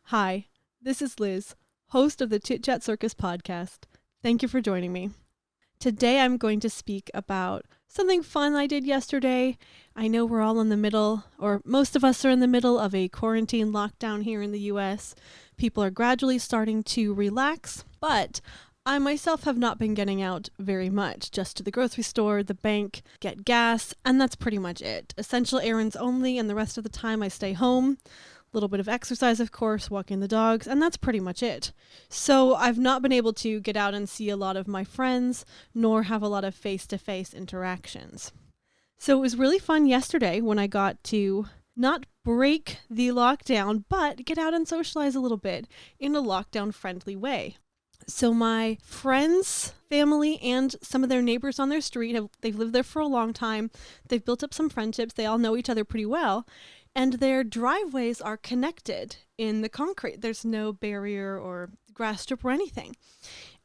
Hi, this is Liz, host of the Chit Chat Circus podcast. Thank you for joining me. Today I'm going to speak about something fun I did yesterday. I know we're all in the middle, or most of us are in the middle of a quarantine lockdown here in the US. People are gradually starting to relax, but I myself have not been getting out very much, just to the grocery store, the bank, get gas, and that's pretty much it. Essential errands only, and the rest of the time I stay home. Little bit of exercise, of course, walking the dogs, and that's pretty much it. So I've not been able to get out and see a lot of my friends, nor have a lot of face-to-face interactions. So it was really fun yesterday when I got to not break the lockdown, but get out and socialize a little bit in a lockdown-friendly way. So my friends, family, and some of their neighbors on their street, they've lived there for a long time. They've built up some friendships. They all know each other pretty well. And their driveways are connected in the concrete. There's no barrier or grass strip or anything.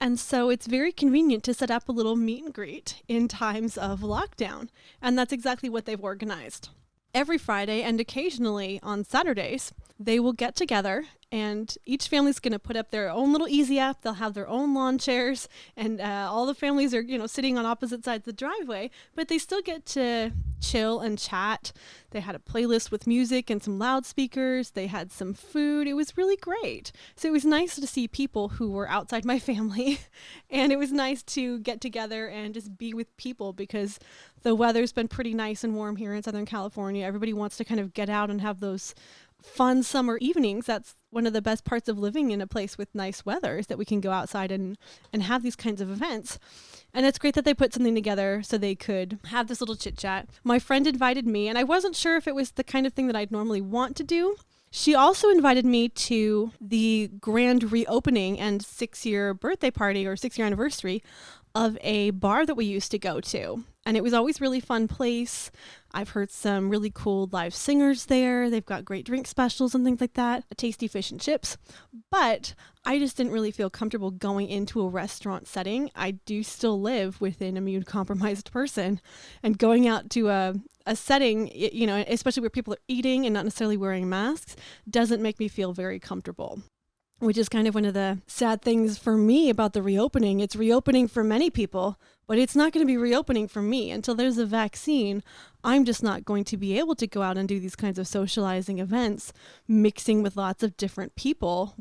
And so it's very convenient to set up a little meet and greet in times of lockdown. And that's exactly what they've organized. Every Friday and occasionally on Saturdays, they will get together and each family's going to put up their own little easy app. They'll have their own lawn chairs and all the families are, sitting on opposite sides of the driveway, but they still get to chill and chat. They had a playlist with music and some loudspeakers. They had some food. It was really great. So it was nice to see people who were outside my family and it was nice to get together and just be with people because the weather's been pretty nice and warm here in Southern California. Everybody wants to kind of get out and have those fun summer evenings. That's one of the best parts of living in a place with nice weather is that we can go outside and have these kinds of events. And it's great that they put something together so they could have this little chit chat. My friend invited me, and I wasn't sure if it was the kind of thing that I'd normally want to do. She also invited me to the grand reopening and 6-year birthday party or 6-year anniversary of a bar that we used to go to. And it was always a really fun place. I've heard some really cool live singers there. They've got great drink specials and things like that. Tasty fish and chips. But I just didn't really feel comfortable going into a restaurant setting. I do still live with an immune-compromised person. And going out to a setting, especially where people are eating and not necessarily wearing masks, doesn't make me feel very comfortable. Which is kind of one of the sad things for me about the reopening. It's reopening for many people, but it's not going to be reopening for me. Until there's a vaccine, I'm just not going to be able to go out and do these kinds of socializing events, mixing with lots of different people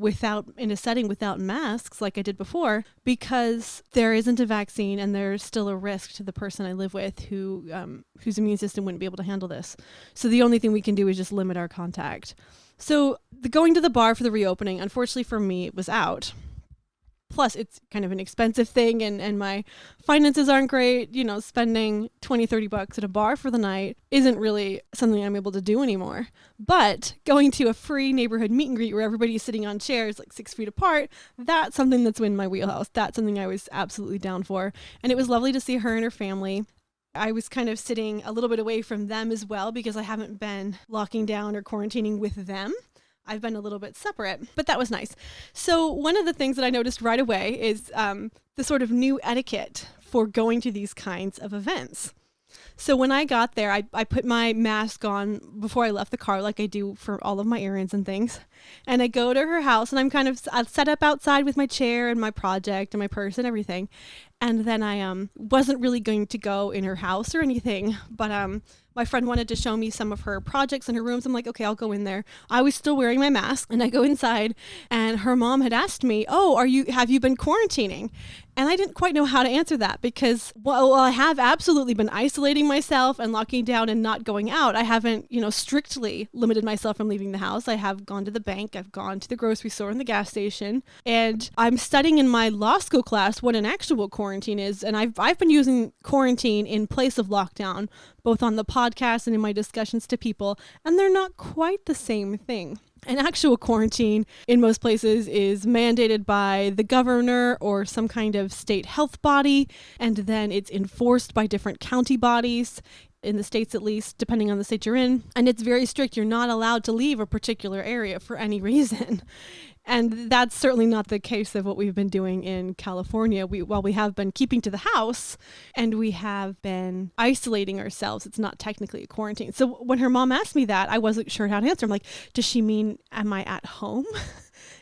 in a setting without masks like I did before, because there isn't a vaccine and there's still a risk to the person I live with whose immune system wouldn't be able to handle this. So the only thing we can do is just limit our contact. So going to the bar for the reopening, unfortunately for me, it was out. Plus, it's kind of an expensive thing and my finances aren't great. Spending $20-$30 at a bar for the night isn't really something I'm able to do anymore. But going to a free neighborhood meet and greet where everybody's sitting on chairs like 6 feet apart, that's something that's in my wheelhouse. That's something I was absolutely down for. And it was lovely to see her and her family. I was kind of sitting a little bit away from them as well because I haven't been locking down or quarantining with them. I've been a little bit separate, but that was nice. So one of the things that I noticed right away is the sort of new etiquette for going to these kinds of events. So when I got there, I put my mask on before I left the car like I do for all of my errands and things. And I go to her house and I'm set up outside with my chair and my project and my purse and everything. And then I wasn't really going to go in her house or anything, but my friend wanted to show me some of her projects in her rooms. I'm like, okay, I'll go in there. I was still wearing my mask and I go inside and her mom had asked me, have you been quarantining? And I didn't quite know how to answer that because, well, I have absolutely been isolating myself and locking down and not going out. I haven't, strictly limited myself from leaving the house. I have gone to the bank. I've gone to the grocery store and the gas station. And I'm studying in my law school class what an actual quarantine is. And I've been using quarantine in place of lockdown, both on the podcast and in my discussions to people. And they're not quite the same thing. An actual quarantine in most places is mandated by the governor or some kind of state health body, and then it's enforced by different county bodies, in the states at least, depending on the state you're in. And it's very strict. You're not allowed to leave a particular area for any reason. And that's certainly not the case of what we've been doing in California. While we have been keeping to the house and we have been isolating ourselves, it's not technically a quarantine. So when her mom asked me that, I wasn't sure how to answer. I'm like, does she mean, am I at home?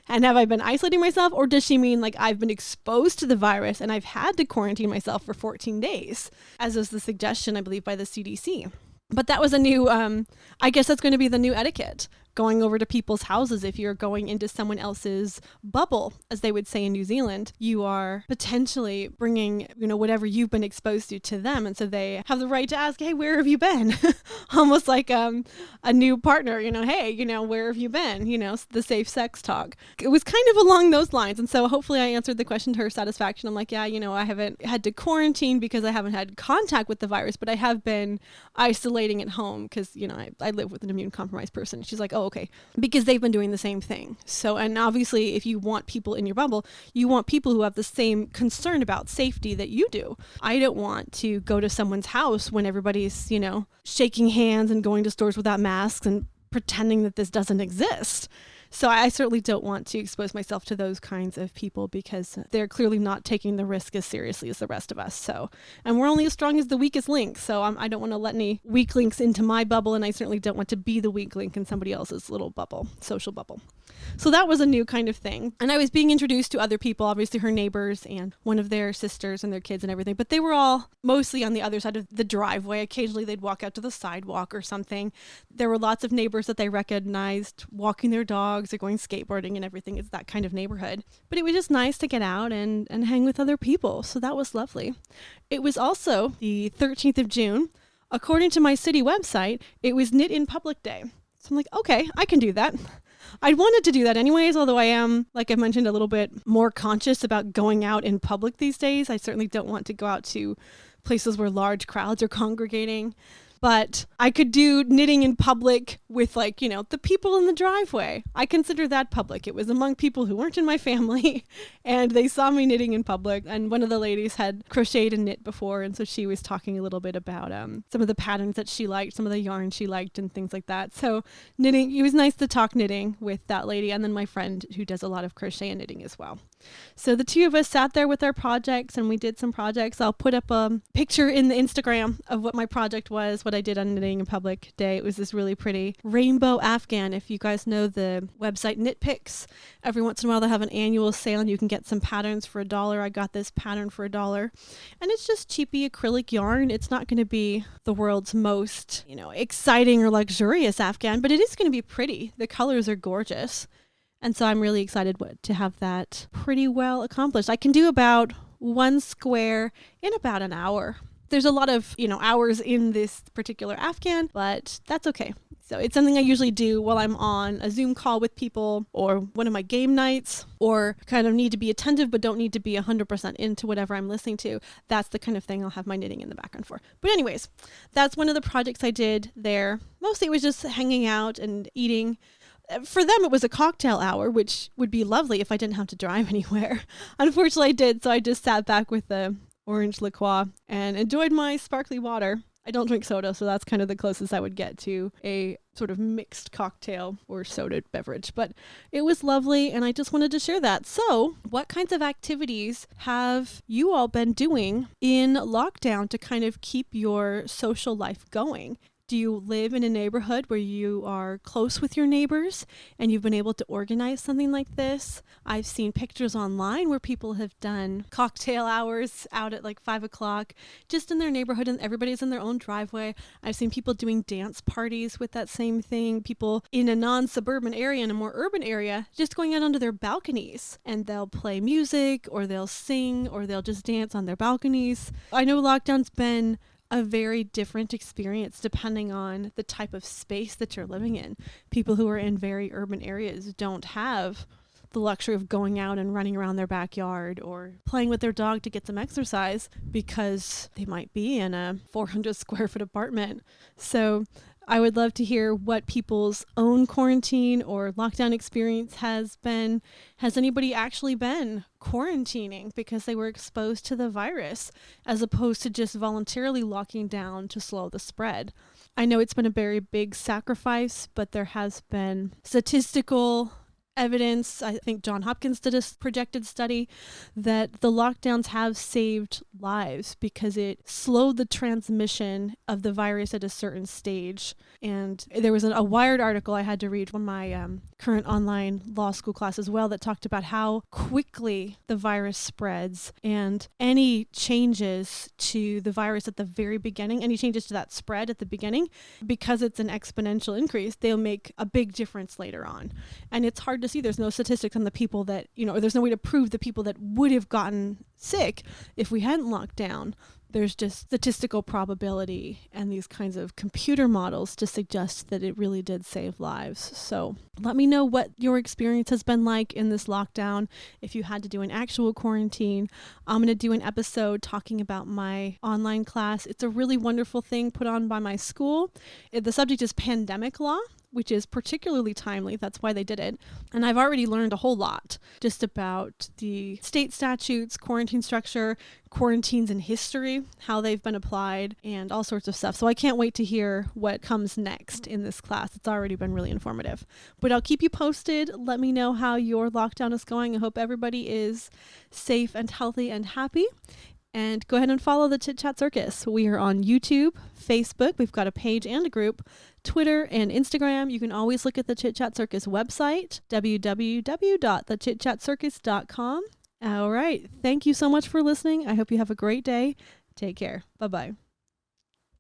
And have I been isolating myself, or does she mean like I've been exposed to the virus and I've had to quarantine myself for 14 days, as was the suggestion, I believe, by the CDC. But that was a new, I guess that's going to be the new etiquette, going over to people's houses. If you're going into someone else's bubble, as they would say in New Zealand, you are potentially bringing, whatever you've been exposed to them. And so they have the right to ask, hey, where have you been? Almost like a new partner, hey, where have you been? The safe sex talk. It was kind of along those lines. And so hopefully I answered the question to her satisfaction. I'm like, yeah, I haven't had to quarantine because I haven't had contact with the virus, but I have been isolating at home because, I live with an immune compromised person. She's like, oh, okay, because they've been doing the same thing. So, and obviously if you want people in your bubble, you want people who have the same concern about safety that you do. I don't want to go to someone's house when everybody's, shaking hands and going to stores without masks and pretending that this doesn't exist. So I certainly don't want to expose myself to those kinds of people because they're clearly not taking the risk as seriously as the rest of us. So, and we're only as strong as the weakest link. So I don't want to let any weak links into my bubble, and I certainly don't want to be the weak link in somebody else's little bubble, social bubble. So that was a new kind of thing. And I was being introduced to other people, obviously her neighbors and one of their sisters and their kids and everything, but they were all mostly on the other side of the driveway. Occasionally they'd walk out to the sidewalk or something. There were lots of neighbors that they recognized walking their dogs or going skateboarding and everything. It's that kind of neighborhood. But it was just nice to get out and hang with other people. So that was lovely. It was also the 13th of June. According to my city website, it was Knit in Public Day. So I'm like, okay, I can do that. I wanted to do that anyways, although I am, like I mentioned, a little bit more conscious about going out in public these days. I certainly don't want to go out to places where large crowds are congregating. But I could do knitting in public with the people in the driveway. I consider that public. It was among people who weren't in my family and they saw me knitting in public. And one of the ladies had crocheted and knit before. And so she was talking a little bit about some of the patterns that she liked, some of the yarn she liked and things like that. So knitting, it was nice to talk knitting with that lady. And then my friend who does a lot of crochet and knitting as well. So the two of us sat there with our projects and we did some projects. I'll put up a picture in the Instagram of what my project was, what I did on Knitting in Public Day. It was this really pretty rainbow Afghan. If you guys know the website Knit Picks, every once in a while they have an annual sale and you can get some patterns for $1. I got this pattern for $1. And it's just cheapy acrylic yarn. It's not going to be the world's most, exciting or luxurious Afghan, but it is going to be pretty. The colors are gorgeous. And so I'm really excited to have that pretty well accomplished. I can do about one square in about an hour. There's a lot of, hours in this particular Afghan, but that's okay. So it's something I usually do while I'm on a Zoom call with people or one of my game nights, or kind of need to be attentive but don't need to be 100% into whatever I'm listening to. That's the kind of thing I'll have my knitting in the background for. But anyways, that's one of the projects I did there. Mostly it was just hanging out and eating. For them, it was a cocktail hour, which would be lovely if I didn't have to drive anywhere. Unfortunately, I did, so I just sat back with the orange liqueur and enjoyed my sparkly water. I don't drink soda, so that's kind of the closest I would get to a sort of mixed cocktail or soda beverage. But it was lovely, and I just wanted to share that. So, what kinds of activities have you all been doing in lockdown to kind of keep your social life going? Do you live in a neighborhood where you are close with your neighbors and you've been able to organize something like this? I've seen pictures online where people have done cocktail hours out at 5 o'clock just in their neighborhood and everybody's in their own driveway. I've seen people doing dance parties with that same thing. People in a non-suburban area, in a more urban area, just going out onto their balconies and they'll play music or they'll sing or they'll just dance on their balconies. I know lockdown's been a very different experience depending on the type of space that you're living in. People who are in very urban areas don't have the luxury of going out and running around their backyard or playing with their dog to get some exercise because they might be in a 400 square foot apartment. So I would love to hear what people's own quarantine or lockdown experience has been. Has anybody actually been quarantining because they were exposed to the virus as opposed to just voluntarily locking down to slow the spread? I know it's been a very big sacrifice, but there has been statistical evidence. I think Johns Hopkins did a projected study that the lockdowns have saved lives because it slowed the transmission of the virus at a certain stage. And there was a Wired article I had to read from my current online law school class as well that talked about how quickly the virus spreads, and any changes to the virus at the very beginning, any changes to that spread at the beginning, because it's an exponential increase, they'll make a big difference later on. And it's hard to see. There's no statistics on the people that, or there's no way to prove the people that would have gotten sick if we hadn't locked down. There's just statistical probability and these kinds of computer models to suggest that it really did save lives. So let me know what your experience has been like in this lockdown. If you had to do an actual quarantine, I'm going to do an episode talking about my online class. It's a really wonderful thing put on by my school. The subject is pandemic law, which is particularly timely. That's why they did it. And I've already learned a whole lot just about the state statutes, quarantine structure, quarantines in history, how they've been applied, and all sorts of stuff. So I can't wait to hear what comes next in this class. It's already been really informative. But I'll keep you posted. Let me know how your lockdown is going. I hope everybody is safe and healthy and happy. And go ahead and follow the Chit Chat Circus. We are on YouTube, Facebook. We've got a page and a group, Twitter and Instagram. You can always look at the Chit Chat Circus website, www.thechitchatcircus.com. All right. Thank you so much for listening. I hope you have a great day. Take care. Bye-bye.